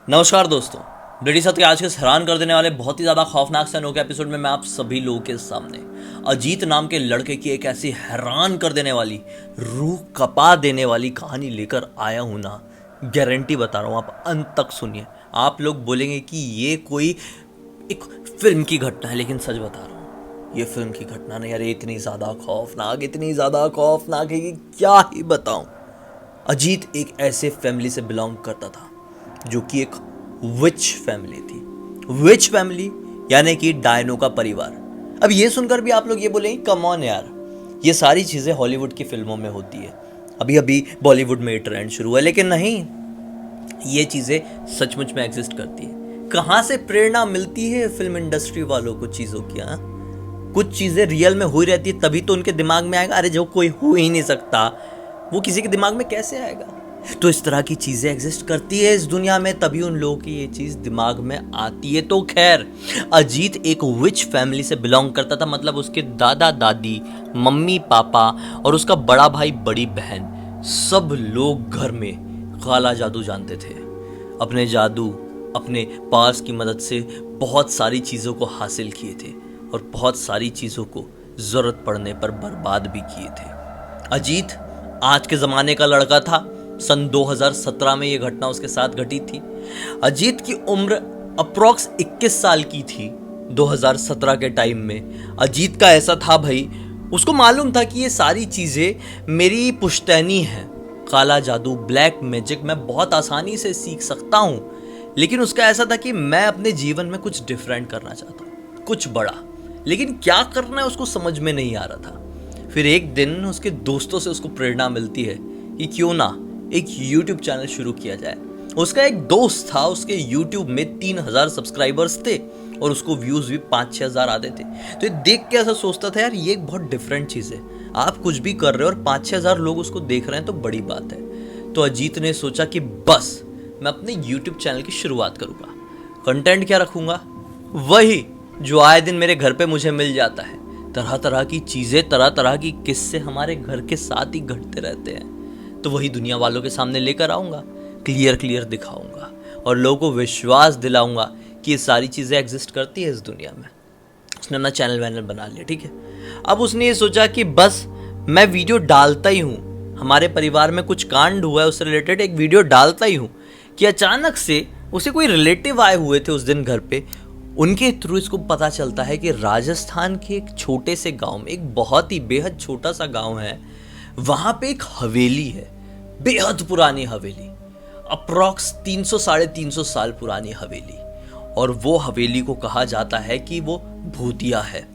नमस्कार दोस्तों। ब्रिटिश सत्य के आज के हैरान कर देने वाले बहुत ही ज़्यादा खौफनाक से अनोखे एपिसोड में मैं आप सभी लोगों के सामने अजीत नाम के लड़के की एक ऐसी हैरान कर देने वाली, रूह कपा देने वाली कहानी लेकर आया हूँ ना। गारंटी बता रहा हूँ, आप अंत तक सुनिए। आप लोग बोलेंगे कि ये कोई एक फिल्म की घटना है, लेकिन सच बता रहा हूँ, ये फिल्म की घटना नहीं। अरे इतनी ज़्यादा खौफनाक है कि क्या ही बताऊँ। अजीत एक ऐसे फैमिली से बिलोंग करता था जो कि एक विच फैमिली थी। विच फैमिली यानी कि डायनो का परिवार। अब ये सुनकर भी आप लोग ये बोलेंगे कम ऑन यार, ये सारी चीज़ें हॉलीवुड की फिल्मों में होती है, अभी अभी बॉलीवुड में ये ट्रेंड शुरू हुआ। लेकिन नहीं, ये चीज़ें सचमुच में एग्जिस्ट करती है। कहाँ से प्रेरणा मिलती है फिल्म इंडस्ट्री वालों को चीज़ों की? कुछ चीज़ें रियल में हुई रहती है तभी तो उनके दिमाग में आएगा। अरे जो कोई हो ही नहीं सकता वो किसी के दिमाग में कैसे आएगा? तो इस तरह की चीज़ें एग्जिस्ट करती है इस दुनिया में, तभी उन लोगों की ये चीज़ दिमाग में आती है। तो खैर, अजीत एक विच फैमिली से बिलोंग करता था, मतलब उसके दादा दादी, मम्मी पापा और उसका बड़ा भाई बड़ी बहन, सब लोग घर में काला जादू जानते थे। अपने जादू, अपने पास की मदद से बहुत सारी चीज़ों को हासिल किए थे और बहुत सारी चीज़ों को ज़रूरत पड़ने पर बर्बाद भी किए थे। अजीत आज के ज़माने का लड़का था। सन 2017 में ये घटना उसके साथ घटी थी। अजीत की उम्र अप्रॉक्स 21 साल की थी 2017 के टाइम में। अजीत का ऐसा था भाई, उसको मालूम था कि ये सारी चीज़ें मेरी पुश्तैनी है। काला जादू, ब्लैक मैजिक मैं बहुत आसानी से सीख सकता हूँ, लेकिन उसका ऐसा था कि मैं अपने जीवन में कुछ डिफरेंट करना चाहता हूँ, कुछ बड़ा। लेकिन क्या करना है उसको समझ में नहीं आ रहा था। फिर एक दिन उसके दोस्तों से उसको प्रेरणा मिलती है कि क्यों ना एक YouTube चैनल शुरू किया जाए। उसका एक दोस्त था, उसके YouTube में 3000 सब्सक्राइबर्स थे और उसको व्यूज़ भी 5-6 हज़ार आते थे। तो ये देख के ऐसा सोचता था, यार ये एक बहुत डिफरेंट चीज़ है। आप कुछ भी कर रहे हो और 5-6 हज़ार लोग उसको देख रहे हैं तो बड़ी बात है। तो अजीत ने सोचा कि बस मैं अपने YouTube चैनल की शुरुआत करूँगा। कंटेंट क्या रखूँगा? वही जो आए दिन मेरे घर पे मुझे मिल जाता है। तरह तरह की चीज़ें, तरह तरह की किस्से हमारे घर के साथ ही घटते रहते हैं। तो वही दुनिया वालों के सामने लेकर आऊँगा, क्लियर दिखाऊँगा और लोगों को विश्वास दिलाऊँगा कि ये सारी चीज़ें एग्जिस्ट करती है इस दुनिया में। उसने अपना चैनल वैनल बना लिया, ठीक है। अब उसने ये सोचा कि बस मैं वीडियो डालता ही हूँ, हमारे परिवार में कुछ कांड हुआ है उससे रिलेटेड एक वीडियो डालता ही हूँ, कि अचानक से उसे कोई रिलेटिव आए हुए थे उस दिन घर पे। उनके थ्रू इसको पता चलता है कि राजस्थान के एक छोटे से गांव में, एक बहुत ही बेहद छोटा सा गांव है, वहां पे एक हवेली है, बेहद पुरानी हवेली, अप्रॉक्स 300-350 साल पुरानी हवेली। और वो हवेली को कहा जाता है कि वो भूतिया है।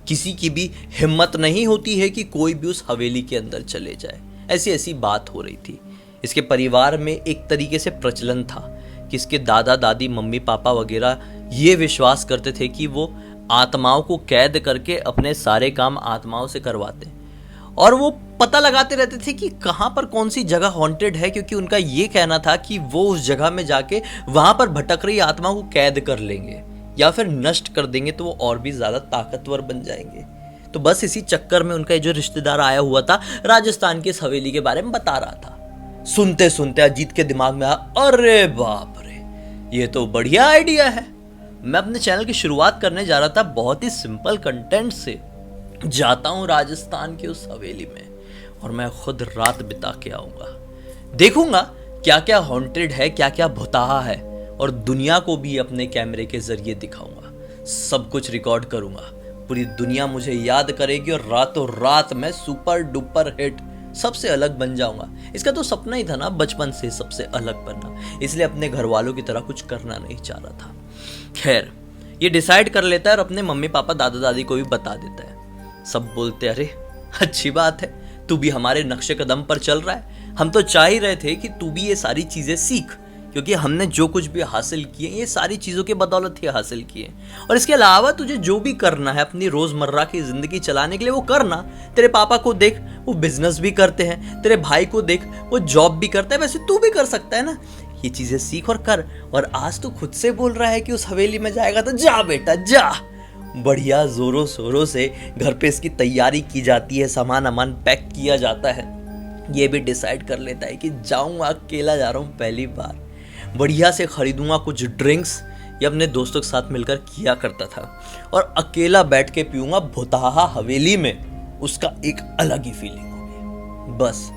किसी की भी हिम्मत नहीं होती है कि कोई भी उस हवेली के अंदर चले जाए। ऐसी ऐसी बात हो रही थी। इसके परिवार में एक तरीके से प्रचलन था कि इसके दादा दादी, मम्मी पापा वगैरह ये विश्वास करते थे कि वो आत्माओं को कैद करके अपने सारे काम आत्माओं से करवाते, और वो पता लगाते रहते थे कि कहाँ पर कौन सी जगह हॉन्टेड है, क्योंकि उनका ये कहना था कि वो उस जगह में जाके वहाँ पर भटक रही आत्माओं को कैद कर लेंगे या फिर नष्ट कर देंगे तो वो और भी ज़्यादा ताकतवर बन जाएंगे। तो बस इसी चक्कर में उनका जो रिश्तेदार आया हुआ था राजस्थान की इस हवेली के बारे में बता रहा था। सुनते सुनते अजीत के दिमाग में आया, अरे बाप रे, ये तो बढ़िया आइडिया है। मैं अपने चैनल की शुरुआत करने जा रहा था बहुत ही सिंपल कंटेंट से। जाता हूँ राजस्थान की उस हवेली में और मैं खुद रात बिता के आऊँगा, देखूंगा क्या क्या हॉन्टेड है, क्या क्या भुताहा है, और दुनिया को भी अपने कैमरे के जरिए दिखाऊंगा। सब कुछ रिकॉर्ड करूंगा, पूरी दुनिया मुझे याद करेगी और रातों रात मैं सुपर डुपर हिट, सबसे अलग बन जाऊंगा। इसका तो सपना ही था ना बचपन से सबसे अलग बनना, इसलिए अपने घर वालों की तरह कुछ करना नहीं चाह रहा था। खैर, ये डिसाइड कर लेता है और अपने मम्मी पापा, दादा दादी को भी बता देता है। सब बोलते, अरे अच्छी बात है, तू भी हमारे नक्शे कदम पर चल रहा है। हम तो चाह ही रहे थे कि तू भी ये सारी चीज़ें सीख, क्योंकि हमने जो कुछ भी हासिल किए ये सारी चीज़ों के बदौलत ही हासिल किए। और इसके अलावा तुझे जो भी करना है अपनी रोज़मर्रा की ज़िंदगी चलाने के लिए वो करना। तेरे पापा को देख, वो बिजनेस भी करते हैं, तेरे भाई को देख, वो जॉब भी करता है, वैसे तू भी कर सकता है ना। ये चीज़ें सीख और कर। और आज तू खुद से बोल रहा है कि उस हवेली में जाएगा, तो जा बेटा जा। बढ़िया जोरों शोरों से घर पे इसकी तैयारी की जाती है, सामान अमान पैक किया जाता है। ये भी डिसाइड कर लेता है कि जाऊंगा, अकेला जा रहा हूँ पहली बार। बढ़िया से खरीदूंगा कुछ ड्रिंक्स, या अपने दोस्तों के साथ मिलकर किया करता था। और अकेला बैठ के पीऊंगा भुताहा हवेली में, उसका एक अलग ही फीलिंग होगी। बस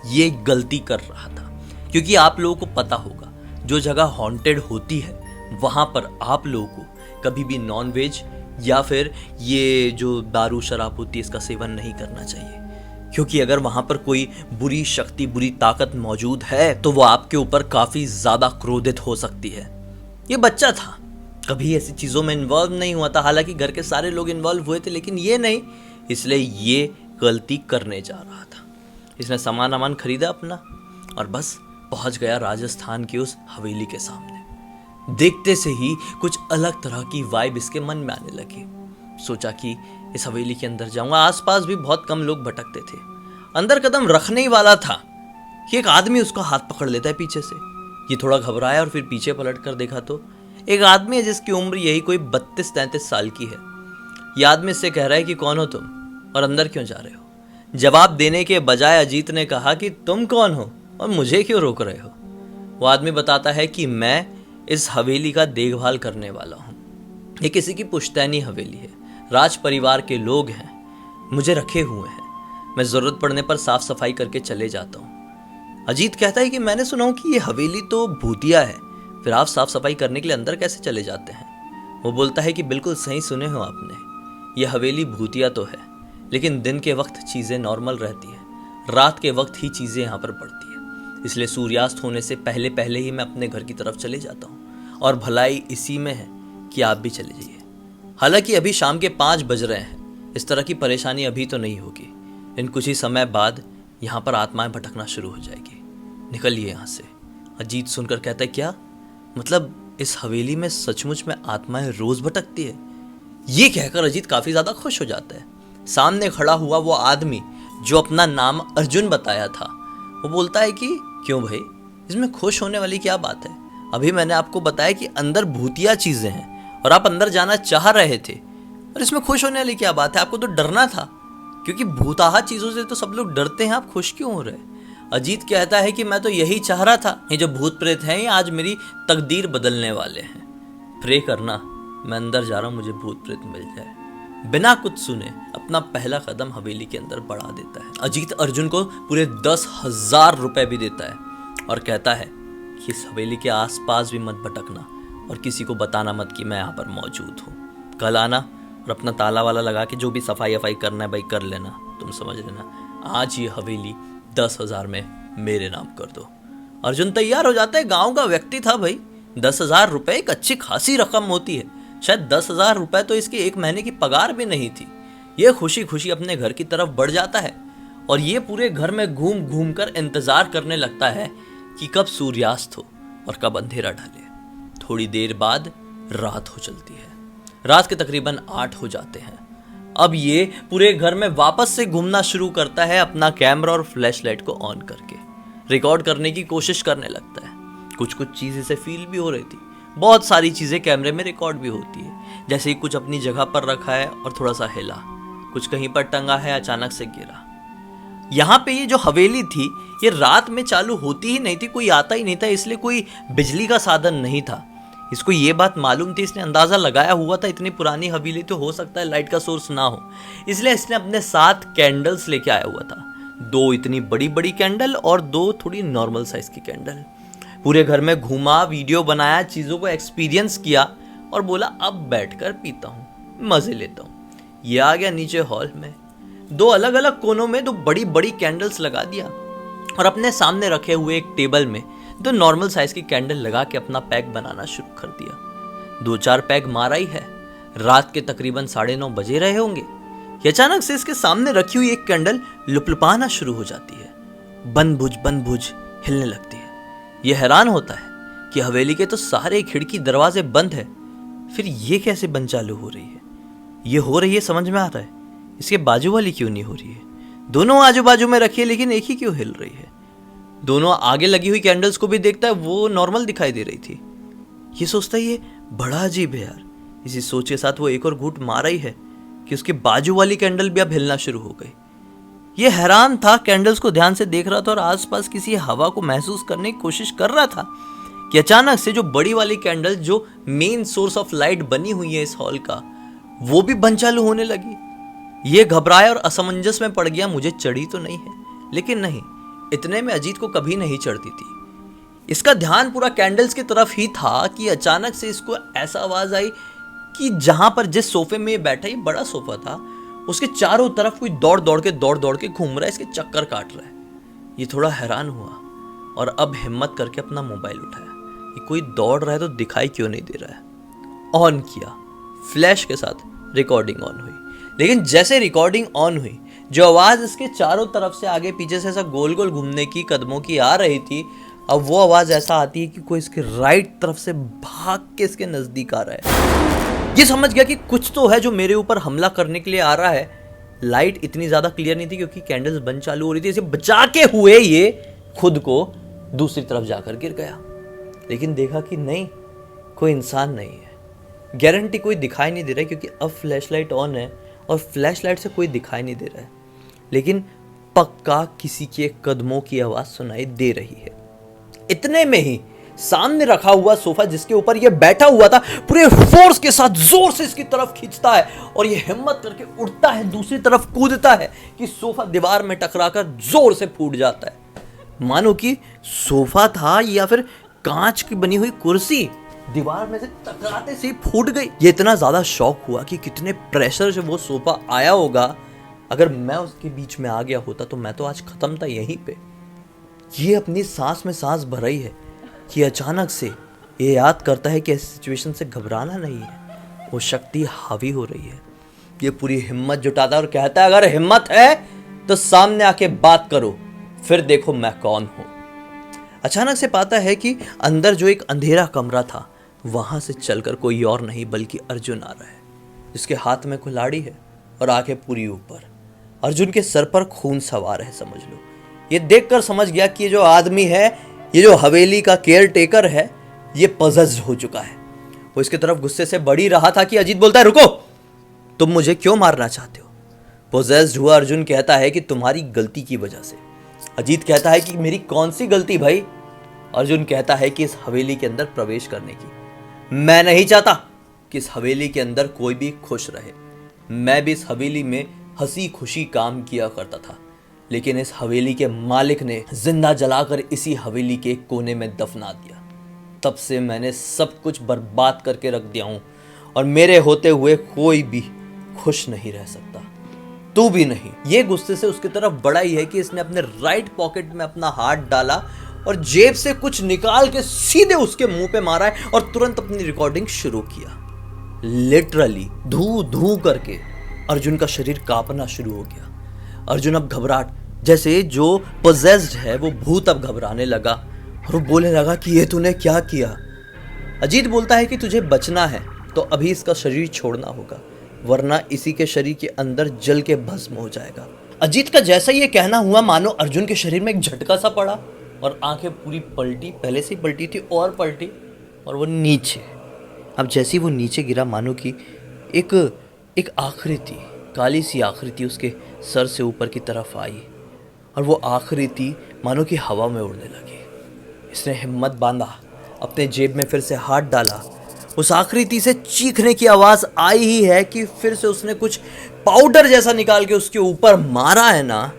ये गलती कर रहा था, क्योंकि आप लोगों को पता होगा जो जगह हॉन्टेड होती है वहां पर आप लोगों को कभी भी नॉन वेज या फिर ये जो दारू शराब होती है इसका सेवन नहीं करना चाहिए, क्योंकि अगर वहां पर कोई बुरी शक्ति, बुरी ताकत मौजूद है तो वो आपके ऊपर काफी ज्यादा क्रोधित हो सकती है। ये बच्चा था, कभी ऐसी चीजों में इन्वॉल्व नहीं हुआ था, हालांकि घर के सारे लोग इन्वॉल्व हुए थे लेकिन ये नहीं, इसलिए ये गलती करने जा रहा था। इसने सामान खरीदा अपना और बस पहुंच गया राजस्थान की उस हवेली के सामने। देखते से ही कुछ अलग तरह की वाइब इसके मन में आने लगी। सोचा कि इस हवेली के अंदर जाऊंगा। आसपास भी बहुत कम लोग भटकते थे। अंदर कदम रखने ही वाला था कि एक आदमी उसका हाथ पकड़ लेता है पीछे से। ये थोड़ा घबराया और फिर पीछे पलट कर देखा तो एक आदमी है जिसकी उम्र यही कोई 32-33 साल की है। यह आदमी इससे कह रहा है कि कौन हो तुम और अंदर क्यों जा रहे हो। जवाब देने के बजाय अजीत ने कहा कि तुम कौन हो और मुझे क्यों रोक रहे हो। वो आदमी बताता है कि मैं इस हवेली का देखभाल करने वाला हूँ। ये किसी की पुश्तैनी हवेली है, राज परिवार के लोग हैं, मुझे रखे हुए हैं। मैं ज़रूरत पड़ने पर साफ सफाई करके चले जाता हूँ। अजीत कहता है कि मैंने सुना हूँ कि ये हवेली तो भूतिया है, फिर आप साफ सफाई करने के लिए अंदर कैसे चले जाते हैं। वो बोलता है कि बिल्कुल सही सुने हो आपने, यह हवेली भूतिया तो है लेकिन दिन के वक्त चीज़ें नॉर्मल रहती है, रात के वक्त ही चीज़ें यहाँ पर बढ़ती है। इसलिए सूर्यास्त होने से पहले पहले ही मैं अपने घर की तरफ चले जाता हूँ और भलाई इसी में है कि आप भी चले जाइए। हालांकि अभी शाम के 5 बज रहे हैं, इस तरह की परेशानी अभी तो नहीं होगी, इन कुछ ही समय बाद यहाँ पर आत्माएं भटकना शुरू हो जाएगी, निकलिए यहाँ से। अजीत सुनकर कहता है क्या मतलब इस हवेली में सचमुच में आत्माएं रोज भटकती है। ये कहकर अजीत काफी ज्यादा खुश हो जाता है। सामने खड़ा हुआ वो आदमी जो अपना नाम अर्जुन बताया था, वो बोलता है कि क्यों भाई, इसमें खुश होने वाली क्या बात है। अभी मैंने आपको बताया कि अंदर भूतिया चीजें हैं और आप अंदर जाना चाह रहे थे, और इसमें खुश होने वाली क्या बात है। आपको तो डरना था, क्योंकि भूताहा चीजों से तो सब लोग डरते हैं, आप खुश क्यों हो रहे। अजीत कहता है कि मैं तो यही चाह रहा था, ये जो भूत प्रेत हैं ये आज मेरी तकदीर बदलने वाले हैं। प्रे करना, मैं अंदर जा रहा हूँ, मुझे भूत प्रेत मिल जाए। बिना कुछ सुने अपना पहला कदम हवेली के अंदर बढ़ा देता है। अजीत अर्जुन को पूरे 10,000 रुपए भी देता है और कहता है कि इस हवेली के आसपास भी मत भटकना और किसी को बताना मत कि मैं यहाँ पर मौजूद हूँ। कल आना और अपना ताला वाला लगा के जो भी सफाई वफाई करना है भाई कर लेना, तुम समझ लेना। आज ये हवेली 10,000 में मेरे नाम कर दो। अर्जुन तैयार हो जाता है। गांव का व्यक्ति था भाई, 10,000 रुपए एक अच्छी खासी रकम होती है। शायद 10,000 रुपए तो इसकी एक महीने की पगार भी नहीं थी। ये खुशी खुशी अपने घर की तरफ बढ़ जाता है और ये पूरे घर में घूम घूम कर इंतजार करने लगता है कि कब सूर्यास्त हो और कब अंधेरा ढले। थोड़ी देर बाद रात हो चलती है। रात के तकरीबन 8 हो जाते हैं। अब ये पूरे घर में वापस से घूमना शुरू करता है, अपना कैमरा और फ्लैशलाइट को ऑन करके रिकॉर्ड करने की कोशिश करने लगता है। कुछ कुछ चीज़ इसे फील भी हो रही थी। बहुत सारी चीज़ें कैमरे में रिकॉर्ड भी होती है, जैसे ही कुछ अपनी जगह पर रखा है और थोड़ा सा हिला, कुछ कहीं पर टंगा है अचानक से गिरा। यहाँ पे ये जो हवेली थी ये रात में चालू होती ही नहीं थी, कोई आता ही नहीं था, इसलिए कोई बिजली का साधन नहीं था। इसको ये बात मालूम थी, इसने अंदाज़ा लगाया हुआ था इतनी पुरानी हवेली तो हो सकता है लाइट का सोर्स ना हो, इसलिए इसने अपने साथ कैंडल्स लेके आया हुआ था। 2 इतनी बड़ी बड़ी कैंडल और 2 थोड़ी नॉर्मल साइज की कैंडल। पूरे घर में घूमा, वीडियो बनाया, चीज़ों को एक्सपीरियंस किया और बोला अब बैठकर पीता हूँ, मज़े लेता हूँ। ये आ गया नीचे हॉल में। 2 अलग अलग कोनों में 2 बड़ी बड़ी कैंडल्स लगा दिया और अपने सामने रखे हुए एक टेबल में 2 नॉर्मल साइज की कैंडल लगा के अपना पैक बनाना शुरू कर दिया। 2-4 पैक मारा ही है। रात के तकरीबन 9:30 बजे रहे होंगे कि अचानक से इसके सामने रखी हुई एक कैंडल लुपलुपाना शुरू हो जाती है। बंद बुझ हिलने लगती है। यह हैरान होता है कि हवेली के तो सारे खिड़की दरवाजे बंद है, फिर ये कैसे बंद चालू हो रही है। ये हो रही है समझ में आ रहा है, इसके बाजू वाली क्यों नहीं हो रही है। दोनों आजू बाजू में रखी है लेकिन एक ही क्यों हिल रही है। दोनों आगे लगी हुई कैंडल्स को भी देखता है, वो नॉर्मल दिखाई दे रही थी। ये सोचता है ये बड़ा अजीब है यार। इसी सोच के साथ वो एक और घूंट मारा ही है कि उसके बाजू वाली कैंडल भी अब हिलना शुरू हो गई। ये हैरान था, कैंडल्स को ध्यान से देख रहा था और आसपास किसी हवा को महसूस करने की कोशिश कर रहा था कि अचानक से जो बड़ी वाली कैंडल जो मेन सोर्स ऑफ लाइट बनी हुई है इस हॉल का, वो भी बंद चालू होने लगी। ये घबराया और असमंजस में पड़ गया, मुझे चढ़ी तो नहीं है। लेकिन नहीं, इतने में अजीत को कभी नहीं चढ़ती थी। इसका ध्यान पूरा कैंडल्स की तरफ ही था कि अचानक से इसको ऐसा आवाज आई कि जहां पर जिस सोफे में बैठा, ये बड़ा सोफा था, उसके चारों तरफ कोई दौड़ दौड़ के घूम रहा है, इसके चक्कर काट रहा है। ये थोड़ा हैरान हुआ और अब हिम्मत करके अपना मोबाइल उठाया कि कोई दौड़ रहा है तो दिखाई क्यों नहीं दे रहा है। ऑन किया, फ्लैश के साथ रिकॉर्डिंग ऑन हुई। लेकिन जैसे रिकॉर्डिंग ऑन हुई, जो आवाज इसके चारों तरफ से आगे पीछे से ऐसा गोल गोल घूमने की कदमों की आ रही थी, अब वो आवाज ऐसा आती है कि कोई इसके राइट तरफ से भाग के इसके नजदीक आ रहा है। ये समझ गया कि कुछ तो है जो मेरे ऊपर हमला करने के लिए आ रहा है। लाइट इतनी ज्यादा क्लियर नहीं थी क्योंकि कैंडल्स बंद चालू हो रही थी। इसे बचा के हुए ये खुद को दूसरी तरफ जाकर गिर गया। लेकिन देखा कि नहीं, कोई इंसान नहीं है। गारंटी कोई दिखाई नहीं दे रहा है क्योंकि अब फ्लैशलाइट ऑन है और फ्लैशलाइट से कोई दिखाई नहीं दे रहा है। लेकिन पक्का किसी के कदमों की आवाज सुनाई दे रही है। इतने में ही सामने रखा हुआ सोफा जिसके ऊपर ये बैठा हुआ था, पूरे फोर्स के साथ जोर से इसकी तरफ खींचता है और ये हिम्मत करके उड़ता है, दूसरी तरफ कूदता है कि सोफा दीवार में टकराकर जोर से फूट जाता है। मानो कि सोफा था या फिर कांच की बनी हुई कुर्सी दीवार में से टकराते से फूट गई। ये इतना ज्यादा शॉक हुआ कि कितने प्रेशर से वो सोफा आया होगा। अगर मैं उसके बीच में आ गया होता तो मैं तो आज खत्म था यहीं पे। ये अपनी सांस में सांस भर रही है कि अचानक से ये याद करता है कि इस सिचुएशन से घबराना नहीं है, वो शक्ति हावी हो रही है। ये पूरी हिम्मत जुटाता है और कहता है अगर हिम्मत है तो सामने आके बात करो, फिर देखो मैं कौन हूं। अचानक से पाता है कि अंदर जो एक अंधेरा कमरा था वहां से चलकर कोई और नहीं बल्कि अर्जुन आ रहा है, जिसके हाथ में कुल्हाड़ी है और आंखें पूरी ऊपर। अर्जुन के सर पर खून सवार है, समझ लो। ये देखकर समझ गया कि ये जो आदमी है, ये जो हवेली का केयर टेकर है, ये पजेस्ड हो चुका है। वो इसकी तरफ गुस्से से बढ़ ही रहा था कि अजीत बोलता है रुको, तुम मुझे क्यों मारना चाहते हो। पोजेस्ड हुआ अर्जुन कहता है कि तुम्हारी गलती की वजह से। अजीत कहता है कि मेरी कौन सी गलती भाई। अर्जुन कहता है कि इस हवेली के अंदर प्रवेश करने की। मैं नहीं चाहता कि इस हवेली के अंदर कोई भी खुश रहे। मैं भी इस हवेली में हंसी खुशी काम किया करता था, लेकिन इस हवेली के मालिक ने जिंदा जलाकर इसी हवेली के कोने में दफना दिया। तब से मैंने सब कुछ बर्बाद करके रख दिया हूं और मेरे होते हुए कोई भी खुश नहीं रह सकता, तू भी नहीं। ये गुस्से से उसकी तरफ बढ़ा ही है कि इसने अपने राइट पॉकेट में अपना हाथ डाला और जेब से कुछ निकाल के सीधे उसके मुंह पे मारा है और तुरंत अपनी रिकॉर्डिंग शुरू किया। लिटरली धू धू करके अर्जुन का शरीर कांपना शुरू हो गया। अर्जुन अब घबराहट, जैसे जो पोजेस्ड है वो भूत अब घबराने लगा और वो बोलने लगा कि ये तूने क्या किया। अजीत बोलता है कि तुझे बचना है तो अभी इसका शरीर छोड़ना होगा, वरना इसी के शरीर के अंदर जल के भस्म हो जाएगा। अजीत का जैसा ये कहना हुआ, मानो अर्जुन के शरीर में एक झटका सा पड़ा और आंखें पूरी पलटी, पहले से ही पलटी थी और पलटी, और वो नीचे। अब जैसे वो नीचे गिरा, मानो कि एक आकृति, काली सी आकृति उसके सर से ऊपर की तरफ आई और वो आकृति मानो कि हवा में उड़ने लगी। इसने हिम्मत बांधा, अपने जेब में फिर से हाथ डाला। उस आकृति से चीखने की आवाज़ आई ही है कि फिर से उसने कुछ पाउडर जैसा निकाल के उसके ऊपर मारा है ना,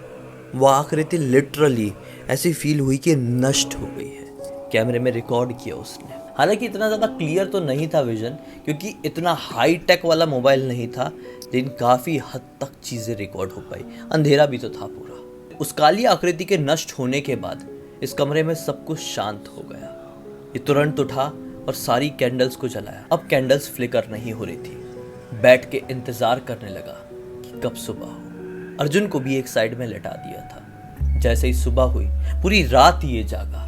वो आकृति लिटरली ऐसी फील हुई कि नष्ट हो गई है। कैमरे में रिकॉर्ड किया उसने। हालांकि इतना ज़्यादा क्लियर तो नहीं था विजन, क्योंकि इतना हाई टेक वाला मोबाइल नहीं था, लेकिन काफ़ी हद तक चीज़ें रिकॉर्ड हो पाई। अंधेरा भी तो था पूरा। उस काली आकृति के नष्ट होने के बाद इस कमरे में सब कुछ शांत हो गया। ये तुरंत उठा और सारी कैंडल्स को जलाया। अब कैंडल्स फ्लिकर नहीं हो रही थी। बैठ के इंतज़ार करने लगा कि कब सुबह हो। अर्जुन को भी एक साइड में लेटा दिया था। जैसे ही सुबह हुई, पूरी रात ये जागा।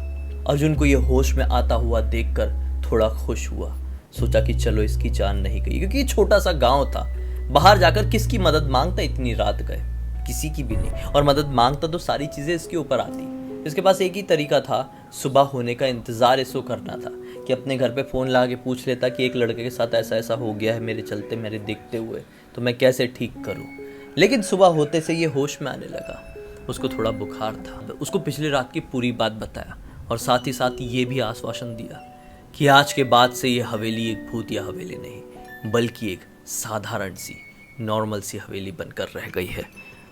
अर्जुन को ये होश में आता हुआ देखकर थोड़ा खुश हुआ। सोचा कि चलो इसकी जान नहीं गई, क्योंकि छोटा सा गांव था। बाहर जाकर किसकी मदद मांगता, इतनी रात गए, किसी की भी नहीं। और मदद मांगता तो सारी चीज़ें इसके ऊपर आती। इसके पास एक ही तरीका था, सुबह होने का इंतज़ार इसको करना था कि अपने घर पे फ़ोन लगा के पूछ लेता कि एक लड़के के साथ ऐसा ऐसा हो गया है मेरे चलते, मेरे देखते हुए, तो मैं कैसे ठीक करूं। लेकिन सुबह होते से ये होश में आने लगा। उसको थोड़ा बुखार था। उसको पिछली रात की पूरी बात बताया और साथ ही साथ ये भी आश्वासन दिया कि आज के बाद से ये हवेली एक भूतिया हवेली नहीं बल्कि एक साधारण सी नॉर्मल सी हवेली बनकर रह गई है।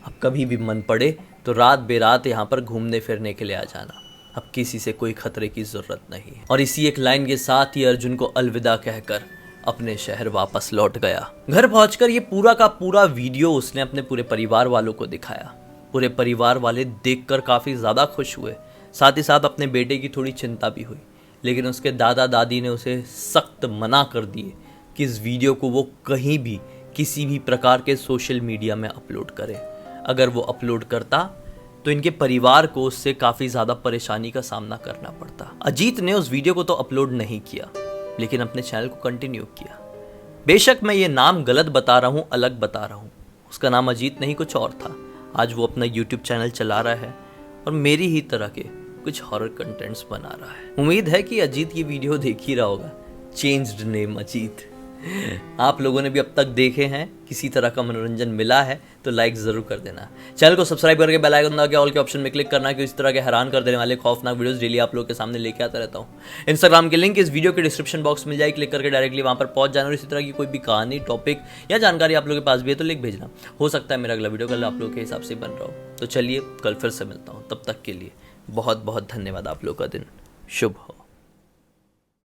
अब कभी भी मन पड़े तो रात बेरात यहाँ पर घूमने फिरने के लिए आ जाना। अब किसी से कोई खतरे की ज़रूरत नहीं है। और इसी एक लाइन के साथ ही अर्जुन को अलविदा कहकर अपने शहर वापस लौट गया। घर पहुंचकर ये पूरा का पूरा वीडियो उसने अपने पूरे परिवार वालों को दिखाया। पूरे परिवार वाले देखकर काफ़ी ज़्यादा खुश हुए। साथ ही साथ अपने बेटे की थोड़ी चिंता भी हुई, लेकिन उसके दादा दादी ने उसे सख्त मना कर दिए कि इस वीडियो को वो कहीं भी किसी भी प्रकार के सोशल मीडिया में अपलोड करे। अगर वो अपलोड करता तो इनके परिवार को उससे काफ़ी ज़्यादा परेशानी का सामना करना पड़ता। अजीत ने उस वीडियो को तो अपलोड नहीं किया, लेकिन अपने चैनल को कंटिन्यू किया। बेशक मैं ये नाम गलत बता रहा हूँ, अलग बता रहा हूँ। उसका नाम अजीत नहीं कुछ और था। आज वो अपना यूट्यूब चैनल चला रहा है और मेरी ही तरह के कुछ हॉरर कंटेंट्स बना रहा है। उम्मीद है कि अजीत ये वीडियो देख ही रहा होगा। Changed name Ajit. आप लोगों ने भी अब तक देखे हैं, किसी तरह का मनोरंजन मिला है तो लाइक ज़रूर कर देना। चैनल को सब्सक्राइब करके बेल आइकन दबा के ऑल के ऑप्शन में क्लिक करना कि इस तरह के हैरान कर देने वाले खौफनाक वीडियोस डेली आप लोगों के सामने लेके आता रहता हूँ। इंस्टाग्राम की लिंक इस वीडियो के डिस्क्रिप्शन बॉक्स मिल जाए, क्लिक करके डायरेक्टली वहाँ पर पहुंच जाना। और इसी तरह की कोई भी कहानी, टॉपिक या जानकारी आप लोगों के पास भी है तो लिख भेजना। हो सकता है मेरा अगला वीडियो कल आप लोगों के हिसाब से बन रहा हो। तो चलिए कल फिर से मिलता हूँ, तब तक के लिए बहुत बहुत धन्यवाद। आप लोगों का दिन शुभ हो।